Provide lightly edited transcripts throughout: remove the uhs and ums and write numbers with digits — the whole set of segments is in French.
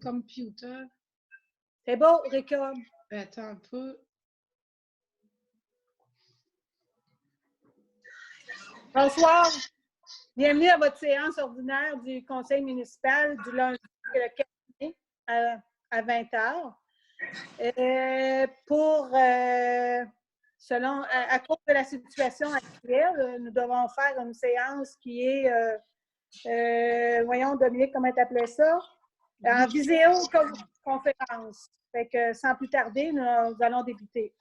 computer. C'est beau, Rika. Attends un peu. Bonsoir. Bienvenue à votre séance ordinaire du Conseil municipal du lundi le 4 mai à 20h. À cause de la situation actuelle, nous devons faire une séance qui est, voyons, Dominique, comment tu appelais ça? En visioconférence. Fait que sans plus tarder, nous allons débuter.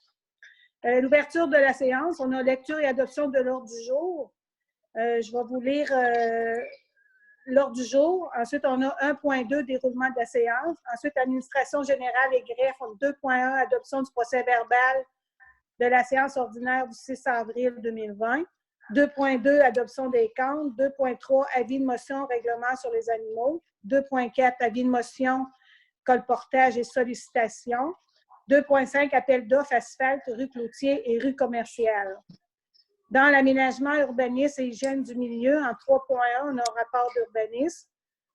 L'ouverture de la séance, on a lecture et adoption de l'ordre du jour. Je vais vous lire l'ordre du jour. Ensuite, on a 1.2, déroulement de la séance. Ensuite, administration générale et greffe. 2.1, adoption du procès-verbal de la séance ordinaire du 6 avril 2020. 2.2, adoption des comptes. 2.3, avis de motion, règlement sur les animaux. 2.4, avis de motion, colportage et sollicitation. 2.5, appel d'offres asphalte, rue Cloutier et rue commerciale. Dans l'aménagement, urbanisme et hygiène du milieu, en 3.1, on a un rapport d'urbanisme.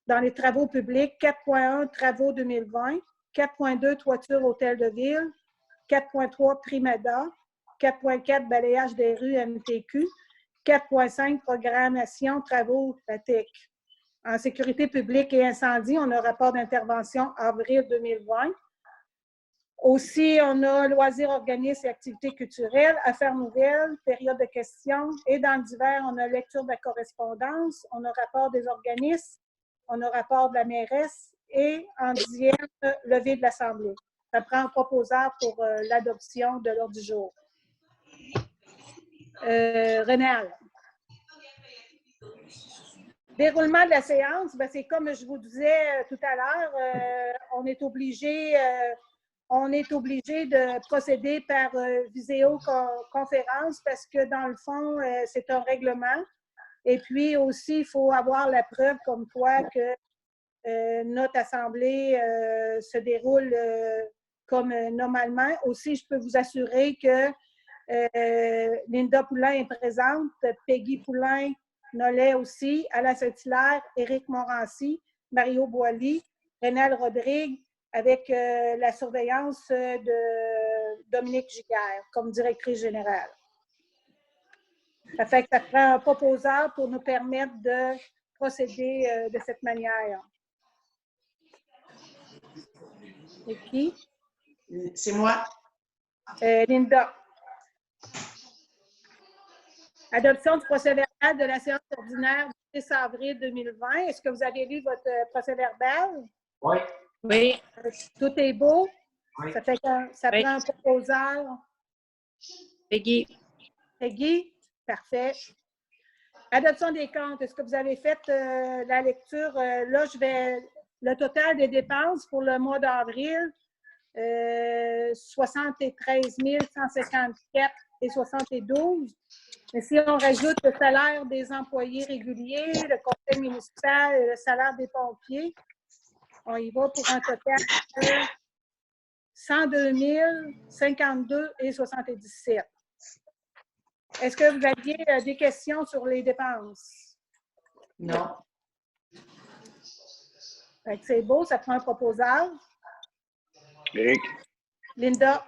Dans les travaux publics, 4.1, travaux 2020. 4.2, toiture hôtel de ville. 4.3, Primada. 4.4, balayage des rues MTQ. 4.5, programmation, travaux TEC. En sécurité publique et incendie, on a un rapport d'intervention avril 2020. Aussi, on a loisirs, organismes et activités culturelles, affaires nouvelles, période de questions. Et dans le divers, on a lecture de la correspondance, on a rapport des organismes, on a rapport de la mairesse et en 10e, levée de l'Assemblée. Ça prend un proposeur pour l'adoption de l'ordre du jour. Rénal. Déroulement de la séance, c'est comme je vous disais tout à l'heure, on est obligé de procéder par visioconférence parce que dans le fond, c'est un règlement. Et puis aussi, il faut avoir la preuve comme quoi que notre assemblée se déroule comme normalement. Aussi, je peux vous assurer que Linda Poulain est présente, Peggy Poulain, Nollet aussi, Alain Saint-Hilaire, Éric Morancy, Mario Boilly, Rénal Rodrigue, avec la surveillance de Dominique Giguère comme directrice générale. Ça fait que ça prend un proposeur pour nous permettre de procéder de cette manière. C'est qui? C'est moi. Linda. Adoption du procès-verbal de la séance ordinaire du 6 avril 2020. Est-ce que vous avez lu votre procès-verbal? Oui. Oui. Tout est beau? Oui. Ça fait que ça prend un proposeur. Peggy. Peggy? Parfait. Adoption des comptes. Est-ce que vous avez fait la lecture? Là, le total des dépenses pour le mois d'avril, 73 154,72. Mais si on rajoute le salaire des employés réguliers, le conseil municipal et le salaire des pompiers, on y va pour un total de 102 052,77. Est-ce que vous aviez des questions sur les dépenses? Non. C'est beau, ça prend un proposeur. Éric. Linda.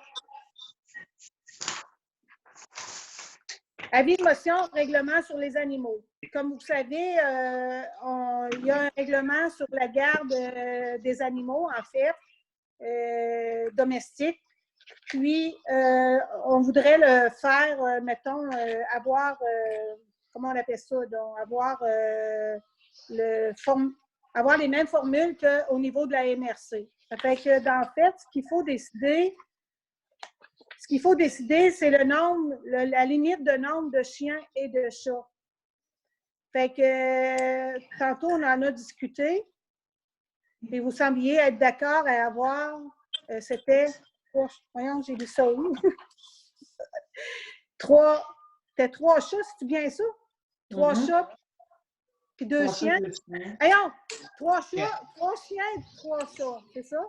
Avis de motion, règlement sur les animaux. Comme vous savez, il y a un règlement sur la garde des animaux, en fait, domestiques. Puis, on voudrait le faire, mettons, avoir, comment on appelle ça, donc, avoir les mêmes formules qu'au niveau de la MRC. Ça fait que, en fait, ce qu'il faut décider, c'est le nombre, la limite de nombre de chiens et de chats. Fait que tantôt, on en a discuté. Et vous sembliez être d'accord à avoir, c'était, voyons, j'ai lu ça où? C'était 3 chats, c'est bien ça? 3 chats, puis 2 chiens. Voyons, 3 chats, 3 chiens, 3 chats, c'est ça?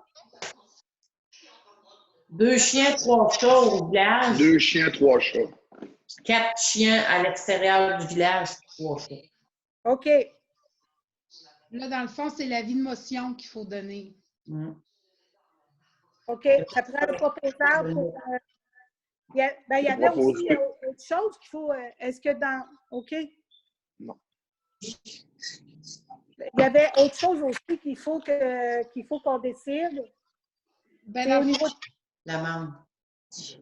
2 chiens, 3 chats au village. 2 chiens, 3 chats. 4 chiens à l'extérieur du village, 3 chats. OK. Là, dans le fond, c'est l'avis de motion qu'il faut donner. Mm. OK, ça prend un proposeur pour... il y avait aussi autre chose qu'il faut... est-ce que dans... OK? Non. Il y avait autre chose aussi qu'il faut qu'on décide. Ben, C'est dans au le niveau fond, de L'amende.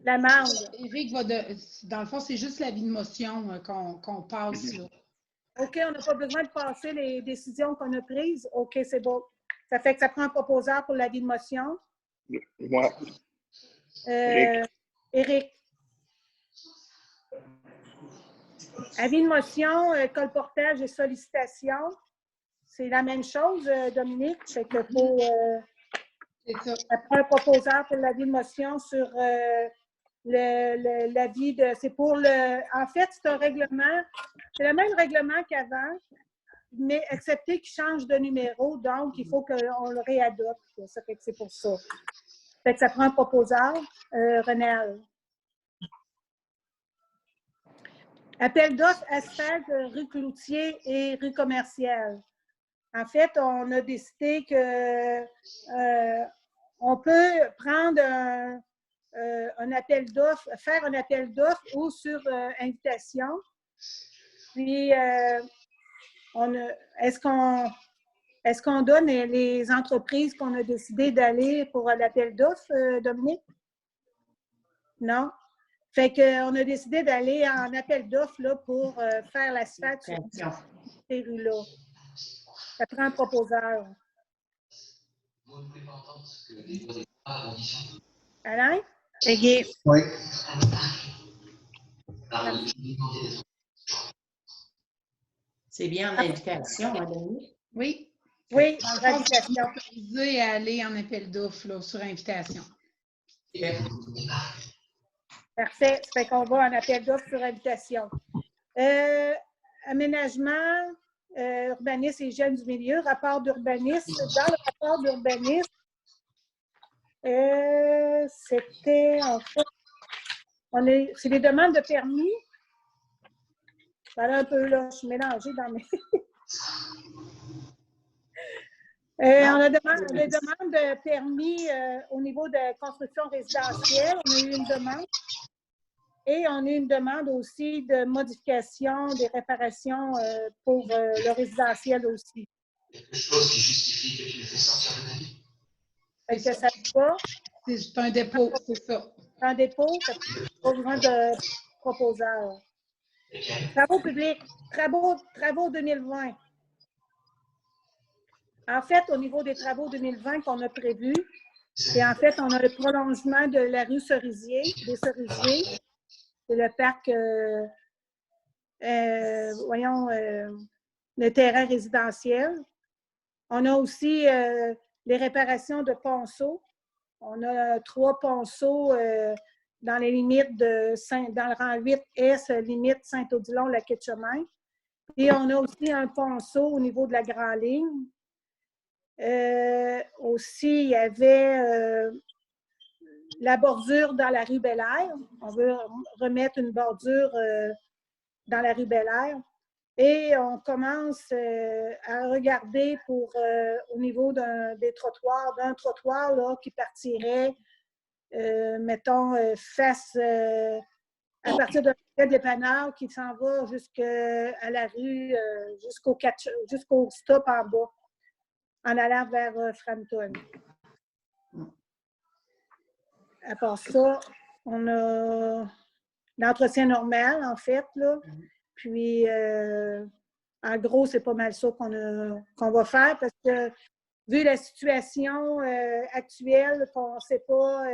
l'amende. Éric va dans le fond, c'est juste l'avis de motion qu'on passe, là. OK, on n'a pas besoin de passer les décisions qu'on a prises. OK, c'est bon. Ça fait que ça prend un proposeur pour l'avis de motion. Moi, Éric. Avis de motion, colportage et sollicitation. C'est la même chose, Dominique. C'est que pour... C'est ça. ça prend un proposeur pour l'avis de motion sur l'avis de... C'est pour le... En fait, c'est un règlement. C'est le même règlement qu'avant, mais excepté qu'il change de numéro. Donc, il faut qu'on le réadopte. Ça fait que c'est pour ça. Ça fait que ça prend un proposeur. Renel. Appel d'offres asphalte, rue Cloutier et rue commerciale. En fait, on a décidé que on peut prendre un appel d'offres, faire un appel d'offres ou sur invitation. Puis, est-ce qu'on donne les entreprises qu'on a décidé d'aller pour l'appel d'offres, Dominique? Non? Fait qu'on a décidé d'aller en appel d'offres là, pour faire l'asphalte sur ces rues-là. Ça prend un proposeur. Alain? Peggy. Oui. C'est bien en invitation, hein, Denis? Oui. Oui, Dans le fond, invitation. vous êtes autorisé à aller en appel d'offres là, sur invitation. Parfait. Ça fait qu'on va en appel d'offres sur invitation. Aménagement, urbanisme et hygiène du milieu, rapport d'urbanisme. Dans le rapport d'urbanisme, c'était en fait, c'est des demandes de permis. Voilà un peu là, je suis mélangée dans mes. On a des demandes de permis au niveau de construction résidentielle. On a eu une demande. Et on a une demande aussi de modification des réparations pour le résidentiel aussi. Quelque chose qui justifie que tu le fais sortir de ta vie. Fait que ça va. C'est un dépôt, c'est ça. En dépôt, ça pas besoin de proposeur. Travaux publics, travaux 2020. En fait, au niveau des travaux 2020 qu'on a prévus, c'est en fait, on a le prolongement de la rue Cerisier, des Cerisiers. C'est le parc, le terrain résidentiel. On a aussi les réparations de ponceaux. On a 3 ponceaux dans les limites dans le rang 8S, limite Saint-Odilon-Lac-Etchemin. Et on a aussi un ponceau au niveau de la Grande Ligne. Aussi, il y avait la bordure dans la rue Bel-Air. On veut remettre une bordure dans la rue Bel-Air. Et on commence à regarder pour au niveau des trottoirs, d'un trottoir là, qui partirait, mettons, face à partir de dépanneur qui s'en va jusqu'à la rue, jusqu'au stop en bas, en allant vers Frampton. À part ça, on a l'entretien normal, en fait, là. Puis, en gros, c'est pas mal ça qu'on va faire parce que, vu la situation actuelle, qu'on ne sait pas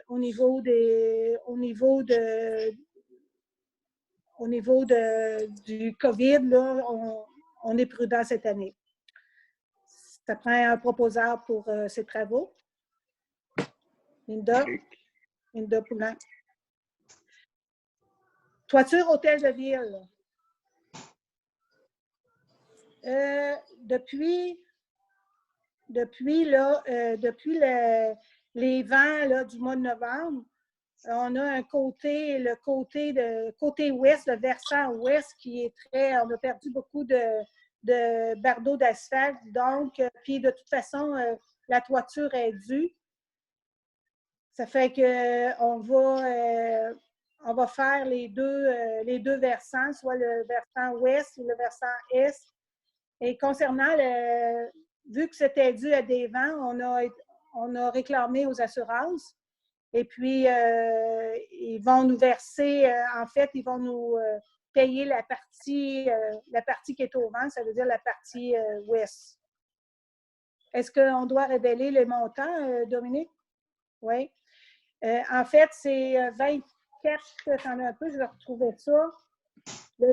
au niveau du COVID, là, on est prudent cette année. Ça prend un proposeur pour ces travaux. Linda Poulin. Toiture Hôtel de Ville. Depuis les vents là, du mois de novembre, on a le côté ouest, le versant ouest qui est très... On a perdu beaucoup de de bardeaux d'asphalte. Donc, puis de toute façon, la toiture est due. Ça fait qu'on va faire les deux versants, soit le versant ouest ou le versant est. Et concernant, vu que c'était dû à des vents, on a réclamé aux assurances. Et puis, ils vont nous verser, en fait, ils vont nous payer la partie qui est au vent, ça veut dire la partie ouest. Est-ce qu'on doit révéler les montants, Dominique? Oui. En fait, c'est 24, j'en ai un peu, je vais retrouver ça. Le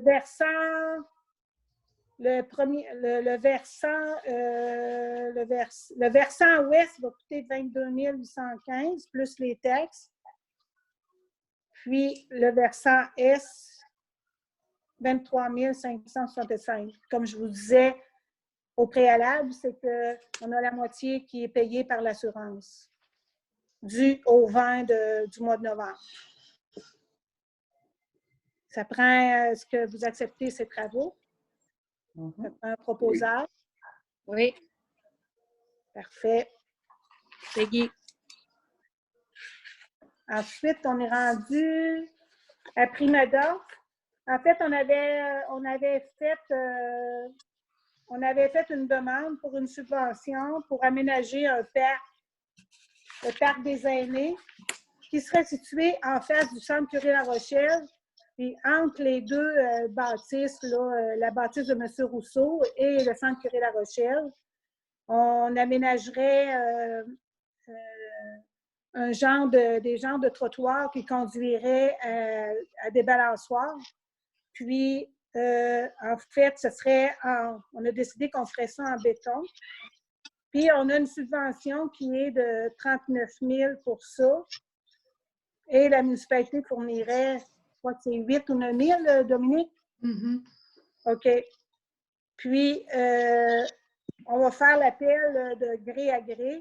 versant ouest va coûter 22 815 plus les taxes. Puis le versant est 23 565. Comme je vous disais au préalable, c'est qu'on a la moitié qui est payée par l'assurance, due au vent du mois de novembre. Ça prend ce que vous acceptez, ces travaux. Ça prend un proposal. Oui. Parfait. Peggy. Ensuite, on est rendu à prime d'offre. En fait, on avait fait une demande pour une subvention pour aménager un parc, le parc des aînés, qui serait situé en face du centre Curie-La-Rochelle. Puis entre les deux bâtisses, là, la bâtisse de M. Rousseau et le centre Curie-La-Rochelle, on aménagerait des genres de trottoirs qui conduiraient à des balançoires. Puis, en fait, on a décidé qu'on ferait ça en béton. Puis, on a une subvention qui est de 39 000 pour ça. Et la municipalité fournirait, je crois que c'est 8 ou 9 000, Dominique? Mm-hmm. OK. Puis, on va faire l'appel de gré à gré.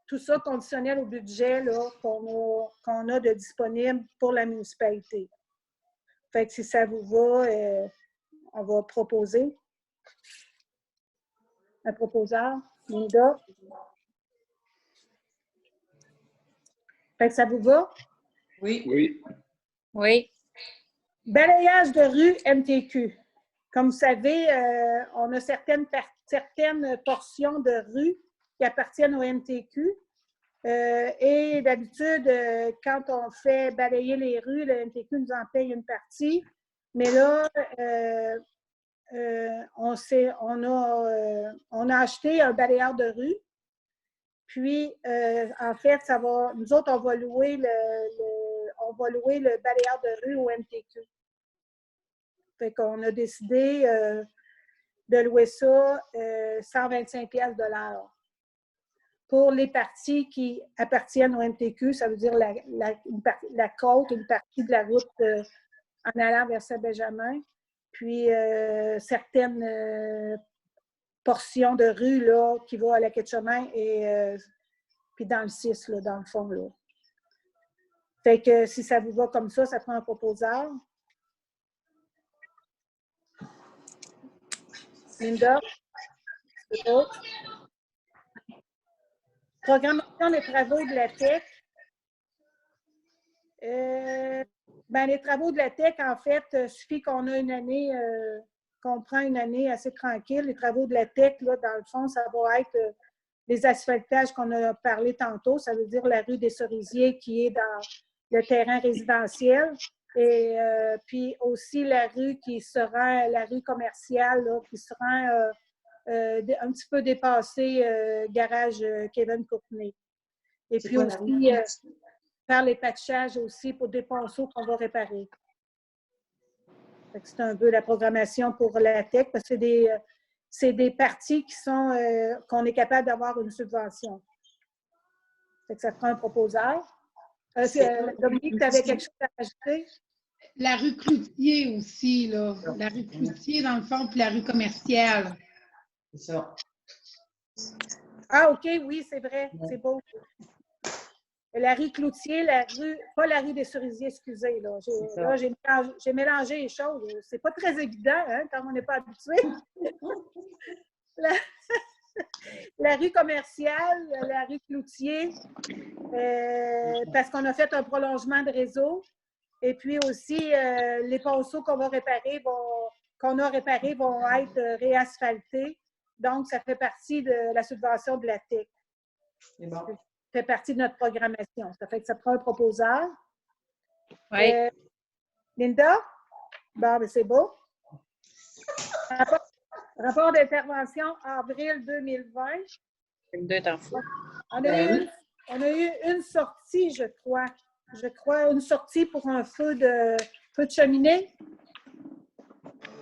Tout ça conditionnel au budget qu'on a de disponible pour la municipalité. Fait que si ça vous va, on va proposer. Un proposeur, Linda. Fait que ça vous va? Oui. Oui. Oui. Balayage de rue MTQ. Comme vous savez, on a certaines portions de rue qui appartiennent au MTQ. Et d'habitude, quand on fait balayer les rues, le MTQ nous en paye une partie. Mais là, on a acheté un balayeur de rue. Puis, en fait, nous autres, on va louer le balayeur de rue au MTQ. Fait qu'on a décidé de louer ça 125 $ de l'heure. Pour les parties qui appartiennent au MTQ, ça veut dire la côte, une partie de la route en allant vers Saint-Benjamin, puis certaines portions de rue là, qui vont à la quai de chemin et puis dans le 6, là, dans le fond. Là. Fait que si ça vous va comme ça prend un proposeur. Linda? C'est autre? Programmation des travaux de la TEC. Les travaux de la TEC, en fait, suffit qu'on a une année, qu'on prend une année assez tranquille. Les travaux de la TEC, là, dans le fond, ça va être les asphaltages qu'on a parlé tantôt. Ça veut dire la rue des Cerisiers qui est dans le terrain résidentiel. Et puis aussi la rue qui sera la rue commerciale, là, qui sera un petit peu dépassée, garage Kevin Courtenay. Et puis aussi faire les patchages aussi pour des ponceaux qu'on va réparer. C'est un peu la programmation pour la TEC parce que c'est des parties qui sont qu'on est capable d'avoir une subvention. Fait que ça prend un proposeur. Dominique, tu avais quelque chose à ajouter? La rue Cloutier aussi, là. La rue Cloutier, dans le fond, puis la rue commerciale. C'est ça. Ah, OK, oui, c'est vrai. C'est beau. la rue Cloutier, pas la rue des Cerisiers, excusez. Là, j'ai mélangé les choses. C'est pas très évident hein, quand on n'est pas habitué. La rue commerciale, la rue Cloutier, parce qu'on a fait un prolongement de réseau. Et puis aussi, les ponceaux qu'on a réparés vont être réasphaltés. Donc, ça fait partie de la subvention de la TIC. C'est bon. Ça fait partie de notre programmation. Ça fait que ça prend un proposeur. Oui. Linda? Bon, ben c'est beau. Rapport d'intervention avril 2020. Une deux temps fou. On a eu une sortie, je crois. Une sortie pour un feu de cheminée.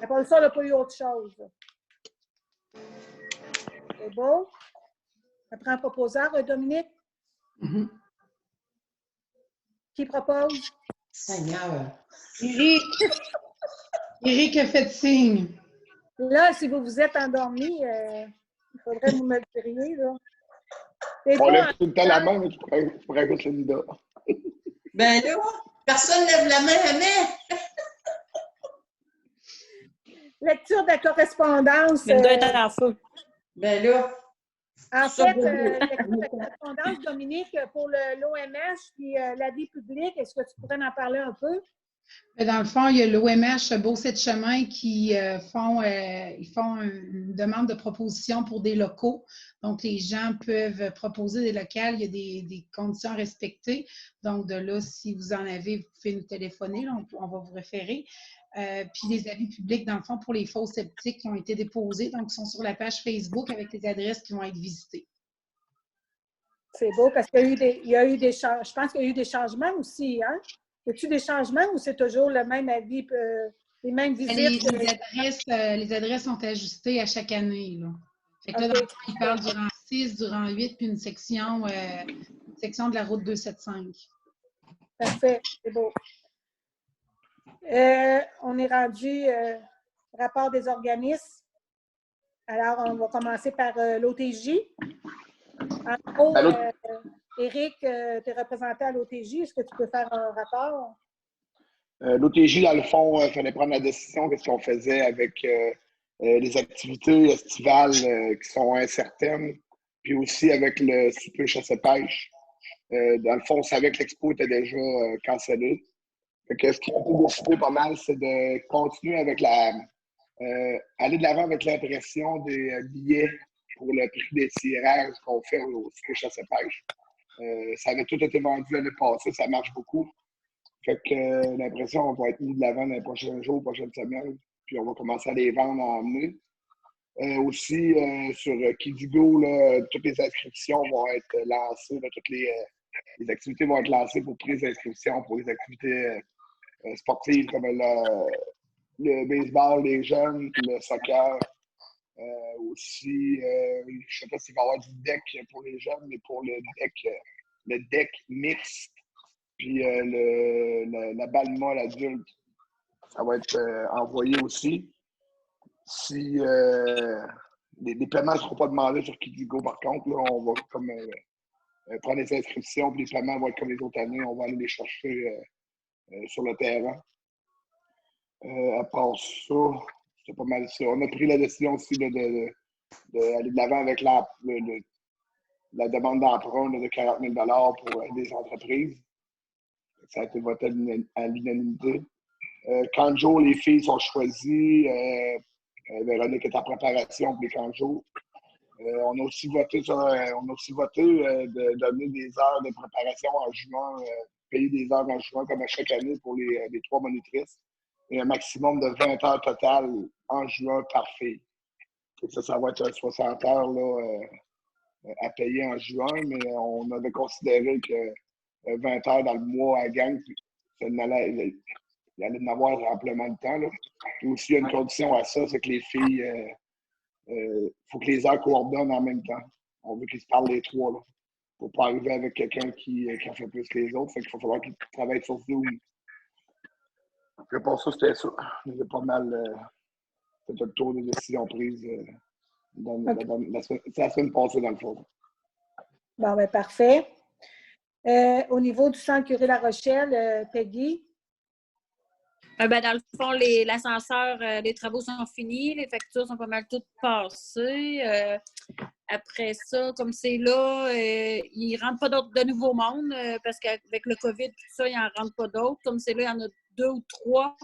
À part ça, on n'a pas eu autre chose. C'est beau. Ça prend un proposeur, Dominique. Mhm. Qui propose? Seigneur. Éric a fait signe. Là, si vous vous êtes endormi, il faudrait vous me le diriez, là. C'est On bon, lève tout le temps la main, mais tu pourrais mettre Linda. Ben là, personne lève la main jamais. lecture de la correspondance. Une deux temps fou. Ben là. En Ça, fait, ben, lecture de la correspondance, Dominique, pour l'OMH puis la vie publique, est-ce que tu pourrais en parler un peu? Mais dans le fond, il y a l'OMH Beauce-et-Chemin qui font une demande de proposition pour des locaux. Donc, les gens peuvent proposer des locales. Il y a des conditions respectées. Donc, de là, si vous en avez, vous pouvez nous téléphoner. Là, on va vous référer. Puis, les avis publics, dans le fond, pour les faux sceptiques qui ont été déposés. Donc, ils sont sur la page Facebook avec les adresses qui vont être visitées. C'est beau parce qu'il y a eu des changements. Je pense qu'il y a eu des changements aussi, hein? Y a-t-il des changements ou c'est toujours le même avis, les mêmes visites? Les adresses sont ajustées à chaque année. Là. Fait que là, dans le fond, ils parlent du rang 6, du rang 8, puis une section de la route 275. Parfait, c'est beau. On est rendu rapport des organismes. Alors, on va commencer par l'OTJ. En gros, Éric, tu es représenté à l'OTJ. Est-ce que tu peux faire un rapport? L'OTJ, dans le fond, il fallait prendre la décision de ce qu'on faisait avec les activités estivales qui sont incertaines, puis aussi avec le super chasse-pêche. Dans le fond, on savait que l'expo était déjà cancellée. Ce qui a été décidé pas mal, c'est de continuer avec aller de l'avant avec l'impression des billets pour le prix des tirages qu'on fait au super chasse-pêche. Ça avait tout été vendu l'année passée, ça marche beaucoup. Fait que l'impression va être mise de l'avant dans les prochains jours, prochaines semaines, puis on va commencer à les vendre, à emmener. Aussi, sur Kidigo, là, toutes les inscriptions vont être lancées, là, toutes les activités vont être lancées pour prise d'inscription, pour les activités sportives comme le baseball, les jeunes, le soccer. Aussi, je ne sais pas s'il va y avoir du deck pour les jeunes, mais pour le deck mixte, puis la balle molle adulte, ça va être envoyé aussi. Si les paiements ne seront pas demandés sur Kidigo, par contre, là, on va comme prendre les inscriptions, puis les paiements vont être comme les autres années, on va aller les chercher sur le terrain. À part ça, c'est pas mal ça. On a pris la décision aussi d'aller de l'avant avec la demande d'emprunt de 40 000 $ pour des entreprises. Ça a été voté à l'unanimité. Kanjo, les filles sont choisies. Véronique est en préparation pour les Kanjo. On a aussi voté de donner des heures de préparation en juin, payer des heures en juin comme à chaque année pour les 3 monitrices. Et un maximum de 20 heures totales en juin par fille. Et ça va être 60 heures là, à payer en juin, mais on avait considéré que 20 heures dans le mois à gang, il allait en avoir amplement de temps. Là. Puis aussi, il y a une condition à ça, c'est que les filles, faut que les heures coordonnent en même temps. On veut qu'ils se parlent les trois. Là, pour pas arriver avec quelqu'un qui en fait plus que les autres. Fait qu'il va falloir qu'ils travaillent sur Zoom. Pour ça, c'était ça. J'ai pas mal fait le tour des décisions prises la semaine passée, dans le fond. Bon, bien, parfait. Au niveau du centre Curie-La Rochelle, Peggy? Dans le fond, l'ascenseur, les travaux sont finis, les factures sont pas mal toutes passées. Après ça, comme c'est là, il ne rentre pas de nouveau monde parce qu'avec le COVID, tout ça, il n'en rentre pas d'autres. Comme c'est là, il y en a 2 ou 3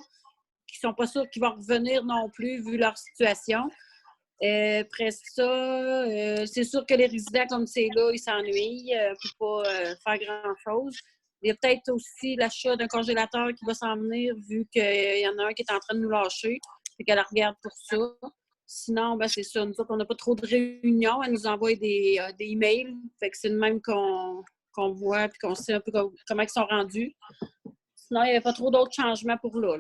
qui ne sont pas sûrs qu'ils vont revenir non plus vu leur situation. Après ça, c'est sûr que les résidents, comme c'est là, ils s'ennuient. Ils ne peuvent pas faire grand-chose. Il y a peut-être aussi l'achat d'un congélateur qui va s'en venir vu qu'il y en a un qui est en train de nous lâcher. Fait qu'elle regarde pour ça. Sinon, c'est ça. Nous autres, on n'a pas trop de réunions. Elle nous envoie des emails. Fait que c'est le même qu'on voit et qu'on sait un peu comment ils sont rendus. Sinon, il n'y avait pas trop d'autres changements pour là.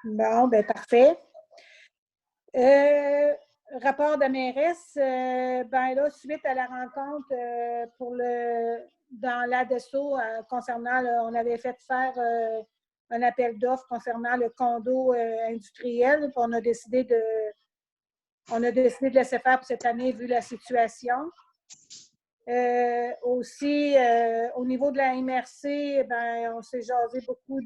Bon, parfait. Rapport de mairesse, là, suite à la rencontre dans l'ADESO concernant, on avait fait faire un appel d'offres concernant le condo industriel, puis on a décidé de laisser faire pour cette année vu la situation. Aussi, au niveau de la MRC, on s'est jasé beaucoup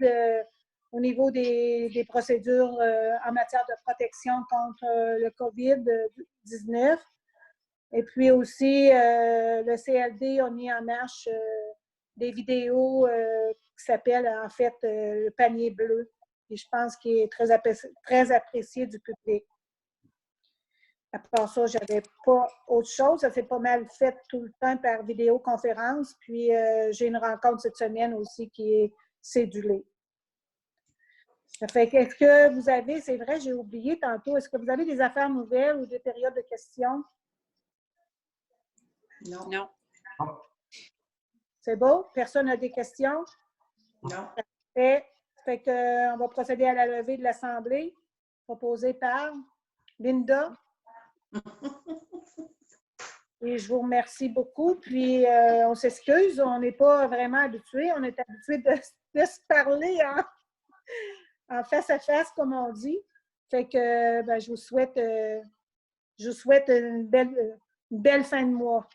au niveau des procédures en matière de protection contre le COVID-19. Et puis aussi, le CLD a mis en marche des vidéos qui s'appellent en fait le panier bleu. Et je pense qu'il est très apprécié du public. À part ça, je n'avais pas autre chose. Ça s'est pas mal fait tout le temps par vidéoconférence. Puis, j'ai une rencontre cette semaine aussi qui est cédulée. Ça fait qu'est-ce que vous avez, c'est vrai, j'ai oublié tantôt, est-ce que vous avez des affaires nouvelles ou des périodes de questions? Non. Non. C'est beau? Personne n'a des questions? Non. Fait qu'on va procéder à la levée de l'Assemblée proposée par Linda. Et je vous remercie beaucoup. Puis, on s'excuse, on n'est pas vraiment habitué. On est habitué de se parler en face à face, comme on dit. Fait que je vous souhaite une belle fin de mois.